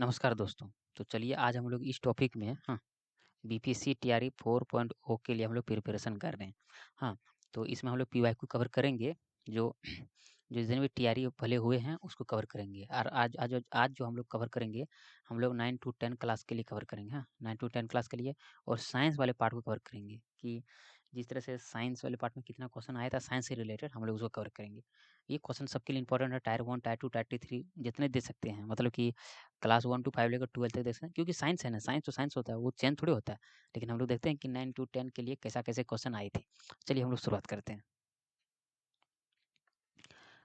नमस्कार दोस्तों। तो चलिए आज हम लोग इस टॉपिक में बीपीएससी टीआरई 4.0 के लिए हम लोग प्रिपरेशन कर रहे हैं। हाँ, तो इसमें हम लोग पीवाईक्यू कवर करेंगे। जो जो जितने भी टीआरई भले हुए हैं उसको कवर करेंगे। और आज जो हम लोग कवर करेंगे, हम लोग 9 टू 10 क्लास के लिए कवर करेंगे। 9 टू 10 क्लास के लिए और साइंस वाले पार्ट को कवर करेंगे कि जिस तरह से साइंस वाले पार्ट में कितना क्वेश्चन आया था साइंस से रिलेटेड, हम लोग उसको कवर करेंगे। ये क्वेश्चन सबके लिए इंपॉर्टेंट है। टायर 1, टायर 2, टायर 3 जितने दे सकते हैं, मतलब कि क्लास 1 टू 5 लेकर 12 तक देख सकते हैं, क्योंकि साइंस है ना, साइंस तो साइंस होता है, वो चेंज थोड़ी होता है। लेकिन हम लोग देखते हैं कि 9 टू 10 के लिए कैसे क्वेश्चन आए थे। चलिए हम लोग शुरुआत करते हैं।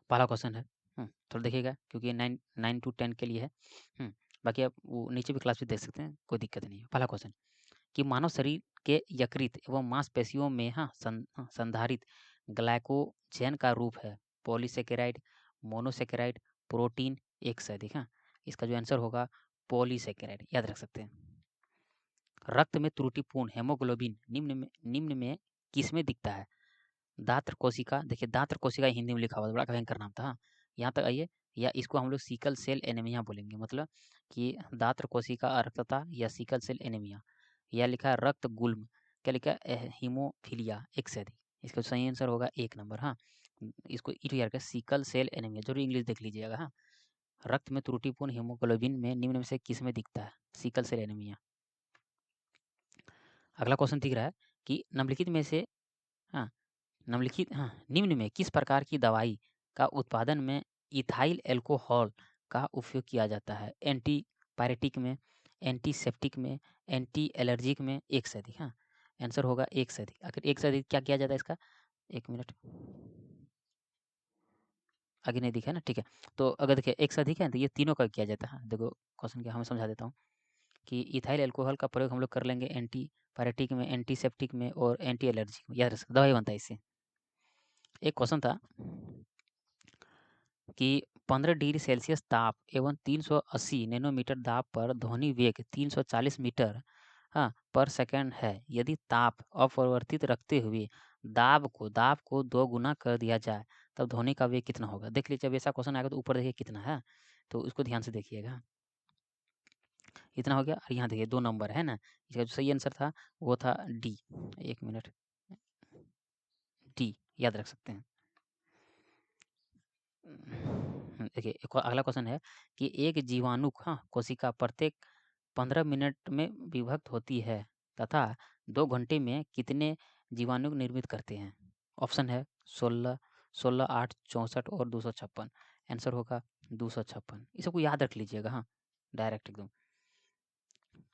पहला क्वेश्चन है, थोड़ा देखिएगा क्योंकि 9 टू 10 के लिए है। बाकी आप वो नीचे भी क्लास भी देख सकते हैं, कोई दिक्कत नहीं है। पहला क्वेश्चन कि मानव शरीर के यकृत एवं मांसपेशियों में संधारित ग्लाइकोजन का रूप है पॉलीसेकेराइड, मोनोसेकेराइड, प्रोटीन, एक से अधिक। इसका जो आंसर होगा पॉलीसेकेराइड, याद रख सकते हैं। रक्त में त्रुटिपूर्ण हेमोग्लोबिन निम्न में किसमें दिखता है? दात्र कोशिका, देखिए दात्र कोशिका हिंदी में लिखा हुआ है, बड़ा भयंकर नाम था। यहाँ तक आइए, या इसको हम लोग सिकल सेल एनीमिया बोलेंगे, मतलब कि दात्र कोशिका अरक्तता या सिकल सेल एनीमिया। यह लिखा है रक्त गुल्म, क्या लिखा है? हीमोफीलिया, एक से अधिक। इसका सही आंसर होगा 1 नंबर। इसको याद रखें, सिकल सेल एनीमिया, जरूर इंग्लिश देख लीजिएगा। रक्त में त्रुटिपूर्ण हीमोग्लोबिन में निम्न में से किस में दिखता है? Sickle cell anaemia. अगला क्वेश्चन दिख रहा है कि निम्नलिखित में से हाँ निम्न में किस प्रकार की दवाई का उत्पादन में इथाइल अल्कोहल का उपयोग किया जाता है? एंटीपायरेटिक में, एंटीसेप्टिक में, एंटी एलर्जिक में, एक से अधिक। आंसर होगा एक से अधिक। अगर एक से अधिक क्या किया जाता है इसका? 1 मिनट, आगे नहीं दिखा है ना, ठीक है। तो अगर देखिए एक से अधिक है तो ये तीनों का किया जाता है। देखो क्वेश्चन क्या, हमें समझा देता हूँ कि इथाइल अल्कोहल का प्रयोग हम लोग कर लेंगे एंटीपायरेटिक में, एंटीसेप्टिक में और एंटी एलर्जिक में। याद रख सकते, दवाई बनता है इससे। एक क्वेश्चन था कि 15 डिग्री सेल्सियस ताप एवं 380 नैनोमीटर दाब पर ध्वनि वेग 340 मीटर पर सेकंड है। यदि ताप अपरिवर्तित रखते हुए दाब को 2 गुना कर दिया जाए तब ध्वनि का वेग कितना होगा? देख लीजिए, जब ऐसा क्वेश्चन आएगा तो ऊपर देखिए कितना है, तो उसको ध्यान से देखिएगा। इतना हो गया, और यहाँ देखिए 2 नंबर है ना। इसका जो सही आंसर था वो था डी। 1 मिनट, डी याद रख सकते हैं। देखिए एक अगला क्वेश्चन है कि एक जीवाणु कोशिका प्रत्येक 15 मिनट में विभक्त होती है तथा 2 घंटे में कितने जीवाणु निर्मित करते हैं? ऑप्शन है 16, 16, 8, 64 और 256। आंसर होगा 256। ये सबको याद रख लीजिएगा, डायरेक्ट एकदम।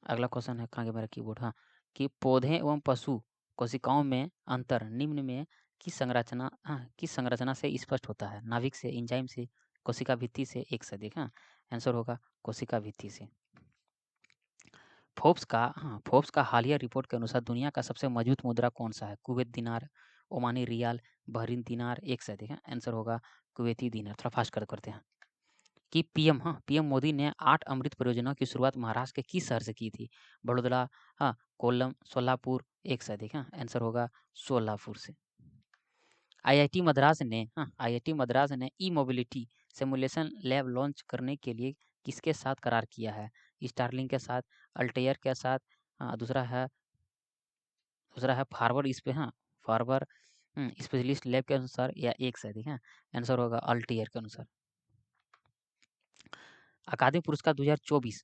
अगला क्वेश्चन है, कहाँ गया मेरा कीबोर्ड, कि पौधे एवं पशु कोशिकाओं में अंतर निम्न में किस संरचना से स्पष्ट होता है? नाभिक से, एंजाइम से, कोशिका भित्ति से, एक से अधिक। आंसर होगा कोशिका भित्ति से। फोर्ब्स का हालिया रिपोर्ट के अनुसार दुनिया का सबसे मजबूत मुद्रा कौन सा है? कुवैत दिनार, ओमानी रियाल, बहरीन दिनार, एक से अधिक। आंसर होगा कुवैती दिनार। थोड़ा फास्ट करते हैं कि पीएम मोदी ने 8 अमृत परियोजनाओं की शुरुआत महाराष्ट्र के किस शहर से की थी? बड़ोदरा, कोल्लम, सोलापुर, एक से अधिक। आंसर होगा सोलापुर से। आईआईटी मद्रास ने ई मोबिलिटी सिमुलेशन लैब लॉन्च करने के लिए किसके साथ करार किया है? स्टारलिंक के साथ, अल्टेयर के साथ, दूसरा है फार्वर इस पे फार्वर स्पेशलिस्ट लैब के अनुसार, या एक से अधिक। आंसर होगा अल्टेयर के अनुसार। अकादमी पुरस्कार 2024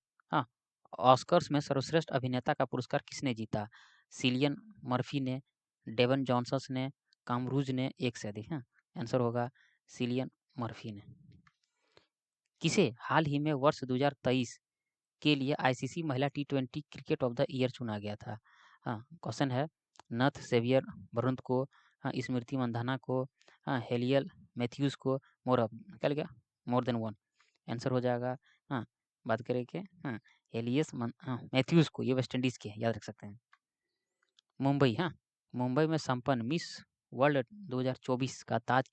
ऑस्कर्स में सर्वश्रेष्ठ अभिनेता का पुरस्कार किसने जीता? सिलियन मर्फी ने, डेवन जॉनसन ने, कामरूज ने, एक से अधिक। आंसर होगा सिलियन मर्फी ने। किसे हाल ही में वर्ष 2023 के लिए आईसीसी महिला T20 cricket of the year चुना गया था? क्वेश्चन है नथ सेवियर बरुंत को, स्मृति मंधाना को, हेलियल मैथ्यूज को, क्या लिखा? More than one. आंसर हो जाएगा बात करें कि हेलियस मैथ्यूज को, ये वेस्ट इंडीज के, याद रख सकते हैं। मुंबई में संपन्न मिस वर्ल्ड 2024 का ताज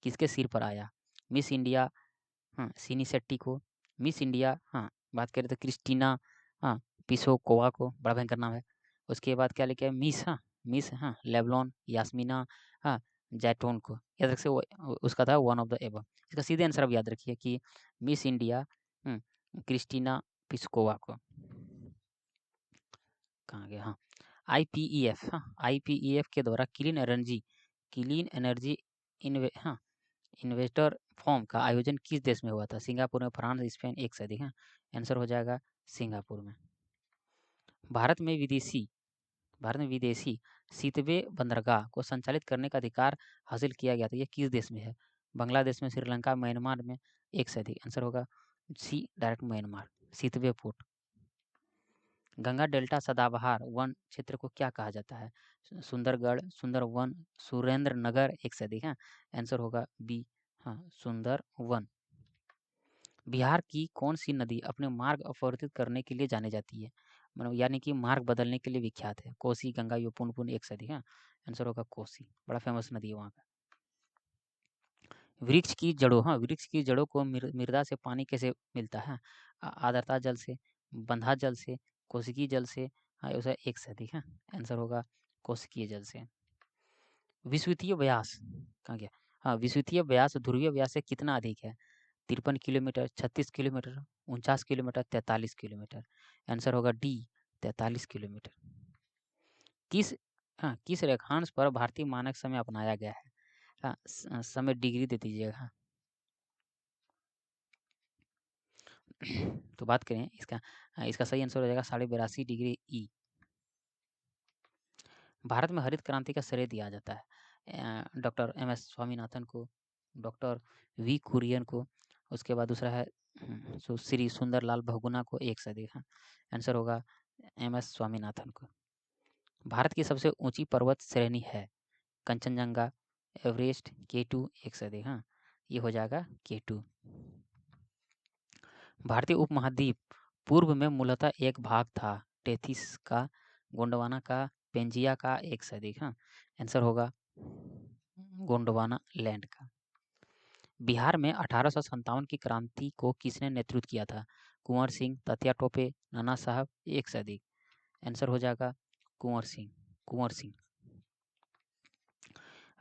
किसके सिर पर आया? मिस इंडिया सिनी शेट्टी को, मिस इंडिया बात करें तो क्रिस्टीना पिसोकोवा को, बड़ा भयंकर नाम है। उसके बाद क्या लिखा है? मिस लेब्लॉन यास्मीना जैटोन को, याद रख सकते, उसका था वन ऑफ द एबव। इसका सीधे आंसर अब याद रखिए कि मिस इंडिया क्रिस्टीना पिस्कोवा को। कहाँ गया? हाँ, IPEF, हाँ, IPEF के द्वारा क्लीन एनर्जी इन्वेस्टर फॉर्म का आयोजन किस देश में हुआ था? सिंगापुर में, फ्रांस, स्पेन, एक से अधिक। हाँ, आंसर हो जाएगा सिंगापुर में। भारत में विदेशी सीतवे बंदरगाह को संचालित करने का अधिकार हासिल किया गया था, यह किस देश में है? बांग्लादेश में, श्रीलंका, म्यांमार में, एक से अधिक। आंसर होगा C direct Myanmar, Sittwe port. Ganga delta सदाबहार वन क्षेत्र को क्या कहा जाता है? सुंदरगढ़, सुंदरवन, सुरेंद्र नगर, एक से अधिक। हाँ, आंसर होगा बी, हाँ, सुंदरवन। बिहार की कौन सी नदी अपने मार्ग अपरिवर्तित करने के लिए जानी जाती है? मतलब यानी कि मार्ग बदलने के लिए विख्यात है। कोसी, गंगा, यो, पुनपुन, एक से अधिक। हाँ, आंसर होगा कोसी, बड़ा फेमस नदी है वहाँ का। वृक्ष की जड़ों को मृदा से पानी कैसे मिलता है? आर्द्रता जल से, बंधा जल से, कोशिकीय जल से, हाँ, उसे एक से अधिक। हाँ, आंसर होगा कोशिकीय जल से। विषुवतीय व्यास कहाँ गया? हाँ, विषुवतीय व्यास ध्रुवीय व्यास से कितना अधिक है? 53 kilometre, 36 kilometre, 49 kilometre, 43 kilometre. Answer होगा डी, 43 किलोमीटर। किस रेखांश पर भारतीय मानक समय अपनाया गया है? हाँ, समय डिग्री दे दीजिएगा। हाँ। तो बात करें इसका सही आंसर हो जाएगा 82.5 डिग्री ई। भारत में हरित क्रांति का श्रेय दिया जाता है डॉक्टर MS स्वामीनाथन को, डॉक्टर V कुरियन को, उसके बाद दूसरा है श्री सुंदरलाल बहुगुणा को, एक से अधिक। आंसर होगा MS स्वामीनाथन को। भारत की सबसे ऊंची पर्वत श्रेणी है? कंचनजंगा, एवरेस्ट, K2, एक से अधिक। हाँ, ये हो जाएगा K2। भारतीय उपमहाद्वीप पूर्व में मूलतः एक भाग था? टेथिस का, गोंडवाना का, पेंजिया का, एक से अधिक। हाँ, आंसर होगा गोंडवाना लैंड का। बिहार में 1857 की क्रांति को किसने नेतृत्व किया था? कुंवर सिंह, तात्या टोपे, नाना साहब, एक से अधिक। आंसर हो जाएगा कुंवर सिंह।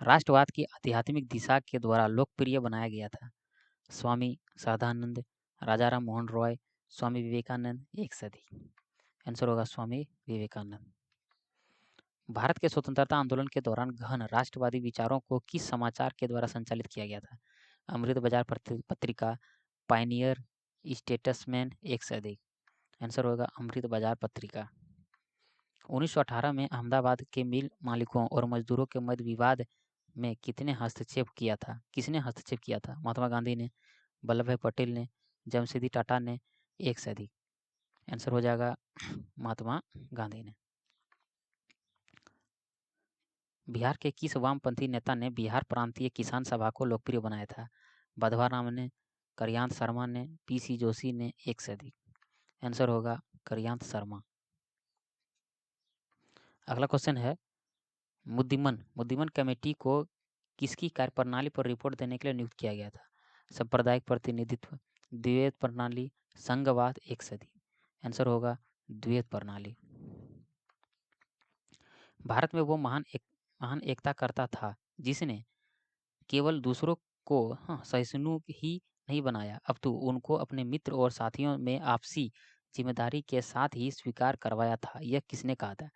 राष्ट्रवाद की आध्यात्मिक दिशा के द्वारा लोकप्रिय बनाया गया था? स्वामी श्रद्धानंद, राजाराम मोहन रॉय, स्वामी विवेकानंद, एक से अधिक। आंसर होगा स्वामी विवेकानंद। भारत के स्वतंत्रता आंदोलन के दौरान गहन राष्ट्रवादी विचारों को किस समाचार के द्वारा संचालित किया गया था? अमृत बाजार पत्रिका, पायनियर, स्टेट्समैन, एक से अधिक। आंसर होगा अमृत बाजार पत्रिका। 1918 में अहमदाबाद के मिल मालिकों और मजदूरों के मध्य विवाद में किसने हस्तक्षेप किया था? महात्मा गांधी ने, वल्लभ भाई पटेल ने, जमशेदी टाटा ने, एक से अधिक। आंसर हो जाएगा महात्मा गांधी ने। बिहार के किस वामपंथी नेता ने बिहार प्रांतीय किसान सभा को लोकप्रिय बनाया था? बधवा राम ने, करयांत शर्मा ने, PC जोशी ने, एक से अधिक। आंसर होगा करयांत शर्मा। अगला क्वेश्चन है, मुद्दिमन कमेटी को किसकी कार्यप्रणाली पर रिपोर्ट देने के लिए नियुक्त किया गया था? सांप्रदायिक प्रतिनिधित्व, द्वैत प्रणाली, संघवाद, एक से अधिक। आंसर होगा द्वैत प्रणाली। भारत में वो महान एकताकर्ता था जिसने केवल दूसरों को सहिष्णु ही नहीं बनाया, अपितु उनको अपने मित्र और साथियों में आपसी जिम्मेदारी के साथ ही स्वीकार करवाया था। यह किसने कहा था?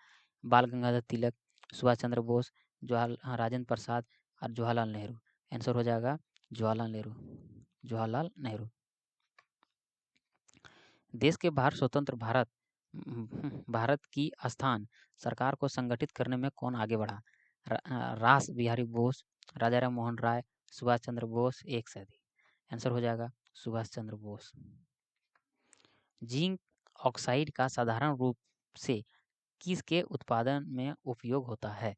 बाल गंगाधर तिलक, सुभाष चंद्र बोस, राजेंद्र प्रसाद और जवाहरलाल नेहरू। आंसर हो जाएगा जवाहरलाल नेहरू। देश के बाहर स्वतंत्र भारत की स्थान सरकार को संगठित करने में कौन आगे बढ़ा? रास बिहारी बोस, राजाराम मोहन राय, सुभाष चंद्र बोस, एक से अधिक। आंसर हो जाएगा सुभाष चंद्र बोस। जिंक ऑक्साइड का साधारण रूप से किसके उत्पादन में उपयोग होता है?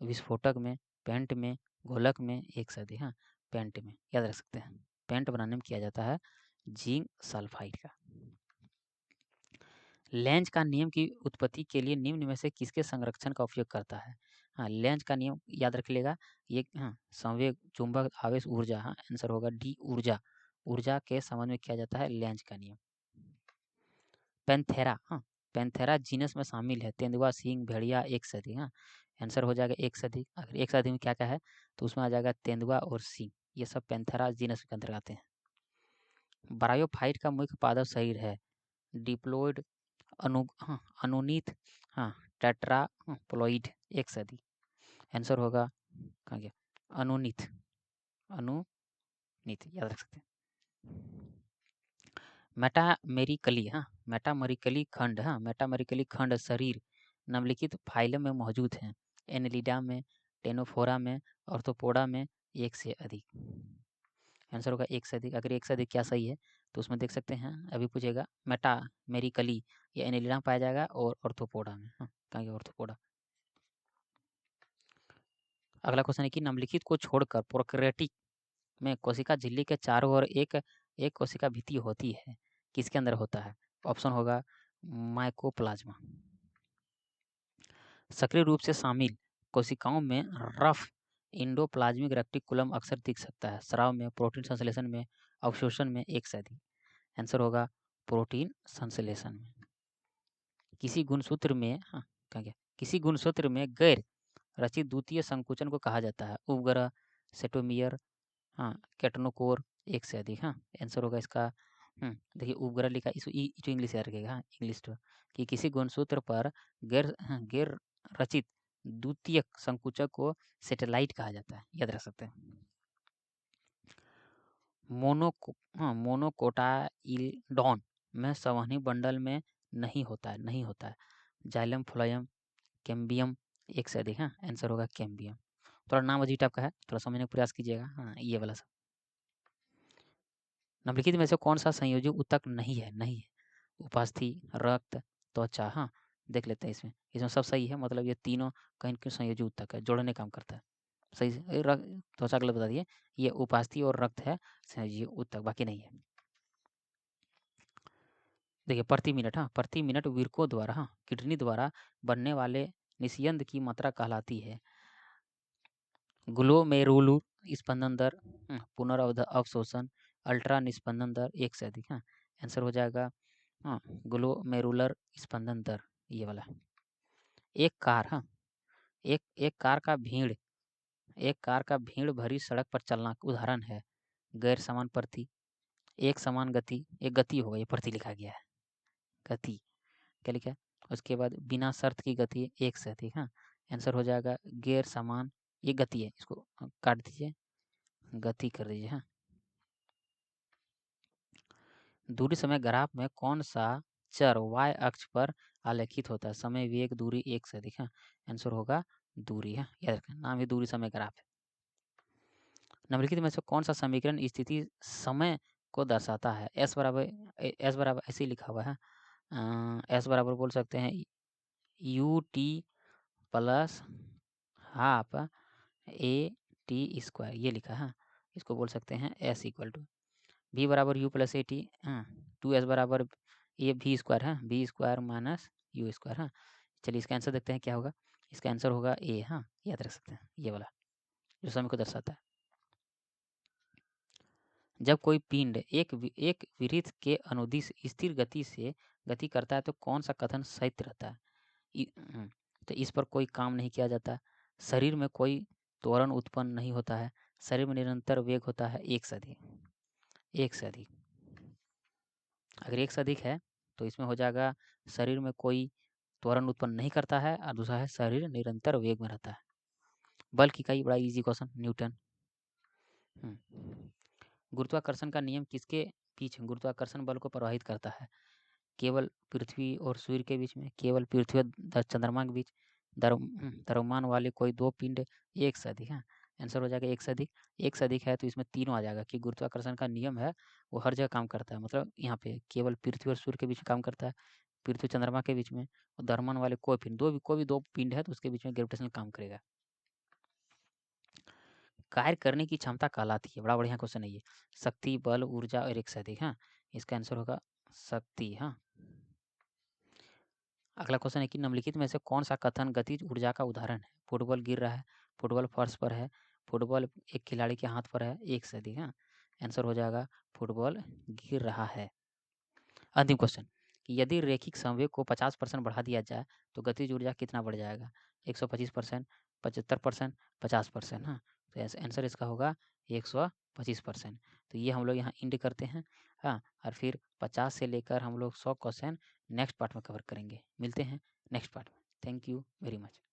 विस्फोटक में, पेंट में, घोलक में, एक से अधिक। हाँ, पेंट में, याद रख सकते हैं, पेंट बनाने में किया जाता है जिंक सल्फाइड का। लेंज का नियम की उत्पत्ति के लिए निम्न में से किसके संरक्षण का उपयोग करता है? हाँ, लेंज का नियम याद रख लेगा, ये संवेग, चुंबक, आवेश, ऊर्जा। हाँ, आंसर होगा डी, ऊर्जा के संबंध में किया जाता है लेंज का नियम। पैंथेरा जीनस में शामिल है? तेंदुआ, सिंह, भेड़िया, एक से अधिक। हाँ, आंसर हो जाएगा एक से अधिक। अगर एक से अधिक में क्या क्या है तो उसमें आ जाएगा तेंदुआ और सिंह, ये सब पैंथेरा जीनस के अंतर्गत आते हैं। ब्रायोफाइट का मुख्य पादप शरीर है? डिप्लॉयड, अनुनीत, टेट्राप्लॉइड, एक से अधिक। आंसर होगा कहाँ गया, अनुनीत, अनुनीत याद रख सकते हैं। मेटामेरिकली खंड शरीर निम्नलिखित फाइलम में मौजूद हैं, एनेलिडा में, टेनोफोरा में, ऑर्थोपोडा में, एक से अधिक। आंसर होगा एक से अधिक। अगर एक से अधिक क्या सही है तो उसमें देख सकते हैं, अभी पूछेगा मेटामेरिकली ये एनेलिडा में पाया जाएगा और ऑर्थोपोडा में। कहाँ गया ऑर्थोपोडा। अगला क्वेश्चन है कि निम्नलिखित को छोड़कर प्रोकैरियोटिक में कोशिका झिल्ली के चारों ओर एक कोशिका भित्ति होती है, किसके अंदर होता है। ऑप्शन होगा माइकोप्लाज्मा। सक्रिय रूप से शामिल कोशिकाओं में रफ इंडोप्लाज्मिक रेटिकुलम अक्सर दिख सकता है, स्राव में, प्रोटीन संश्लेषण में, अवशोषण में, एक से अधिक। आंसर होगा प्रोटीन संश्लेषण में। किसी गुणसूत्र में गैर रचित द्वितीय संकुचन को कहा जाता है, उपग्रह, सेटोमियर, केटनोकोर, एक से अधिक। आंसर होगा इसका देखिए उपग्रह लिखा, इस इंग्लिश याद रखिएगा। इंग्लिश कि किसी गुणसूत्र पर गैर रचित द्वितीयक संकुचक को सैटेलाइट कहा जाता है, याद रख सकते हैं। मोनोकोटाइलडॉन में संवहनी बंडल में नहीं होता है। जाइलम, फ्लोएम, कैम्बियम, एक से अधिक। आंसर होगा कैम्बियम। थोड़ा नाम अजीब टाइप का है, थोड़ा समझने का प्रयास कीजिएगा। ये वाला सब। निम्नलिखित में से कौन सा संयोजी ऊतक नहीं है। उपास्थि, रक्त, त्वचा। देख लेते हैं इसमें सब सही है, मतलब ये तीनों कहीं न कहीं संयोजी ऊतक है, जोड़ने काम करता है। सही त्वचा गलत बता दिए, ये उपास्थि और रक्त है संयोजी ऊतक, बाकी नहीं है। देखिए प्रति मिनट विरकों द्वारा किडनी द्वारा बनने वाले निस्यंद की मात्रा कहलाती है ग्लोमेरुलर स्पंदन दर, पुनर्अवशोषण, अल्ट्रा निस्पंदन दर, एक से अधिक। आंसर हो जाएगा ग्लोमेरुलर स्पंदन दर, ये वाला। एक कार का भीड़ भरी सड़क पर चलना उदाहरण है गैर समान प्रति, एक समान गति, एक गति होगा, ये प्रति लिखा गया है, गति क्या लिखा है। उसके बाद बिना शर्त की गति, एक से अधिक। आंसर हो जाएगा गैर समान, ये गति है, इसको काट दीजिए, गति कर दीजिए। दूरी समय ग्राफ में कौन सा चर y अक्ष पर आलेखित होता है, समय, वेग, दूरी, एक से अधिक। आंसर होगा दूरी। याद रखना, नाम ही दूरी समय ग्राफ है। निम्नलिखित में से कौन सा समीकरण स्थिति समय को दर्शाता है। एस बराबर ऐसे ही लिखा हुआ है, एस बराबर बोल सकते हैं u t plus half a t square, ये लिखा है। इसको बोल सकते हैं एस इक्वल टू वी बराबर u plus a t, 2s बराबर ये वी स्क्वायर है, v square minus u square. चलिए इसका आंसर देखते हैं क्या होगा। इसका आंसर होगा ए। याद रख सकते हैं, ये वाला जो समय को दर्शाता है। जब कोई पिंड एक वृत्त के अनुदिश स्थिर गति से गति करता है तो कौन सा कथन सत्य रहता है। तो इस पर कोई काम नहीं किया जाता, शरीर में कोई त्वरण उत्पन्न नहीं होता है, शरीर में निरंतर वेग होता है, एक से अधिक। अगर एक से अधिक है तो इसमें हो जाएगा शरीर में कोई त्वरण उत्पन्न नहीं करता है, और दूसरा है शरीर निरंतर वेग में रहता है। बल की इकाई, बड़ा इजी क्वेश्चन, न्यूटन। गुरुत्वाकर्षण का नियम किसके बीच गुरुत्वाकर्षण बल को प्रभावित करता है। केवल पृथ्वी और सूर्य के बीच में, केवल पृथ्वी और चंद्रमा के बीच, द्रव्यमान वाले कोई दो पिंड, एक से अधिक। आंसर हो जाएगा एक से अधिक। एक से अधिक है तो इसमें तीनों आ जाएगा कि गुरुत्वाकर्षण का नियम है वो हर जगह काम करता है, मतलब यहाँ पे केवल पृथ्वी और सूर्य के बीच में काम करता है, पृथ्वी चंद्रमा के बीच में, और द्रव्यमान वाले कोई पिंड, कोई भी दो पिंड है तो उसके बीच में ग्रेविटेशनल काम करेगा। कार्य करने की क्षमता कहलाती है, बड़ा बढ़िया क्वेश्चन है ये, शक्ति, बल, ऊर्जा और एक से अधिक। इसका आंसर होगा शक्ति। अगला क्वेश्चन है कि निम्नलिखित में से कौन सा कथन गतिज ऊर्जा का उदाहरण है। फुटबॉल गिर रहा है, फुटबॉल फर्श पर है, फुटबॉल एक खिलाड़ी के हाथ पर है, एक से अधिक। आंसर हो जाएगा फुटबॉल गिर रहा है। अंतिम क्वेश्चन कि यदि रैखिक संवेग को 50% बढ़ा दिया जाए तो गतिज ऊर्जा कितना बढ़ जाएगा। 125%, 75%, 50%। तो आंसर इसका होगा 125%। तो ये हम लोग यहाँ इंड करते हैं। हाँ, और फिर 50 से लेकर हम लोग 100 क्वेश्चन नेक्स्ट पार्ट में कवर करेंगे। मिलते हैं नेक्स्ट पार्ट में। Thank you very much.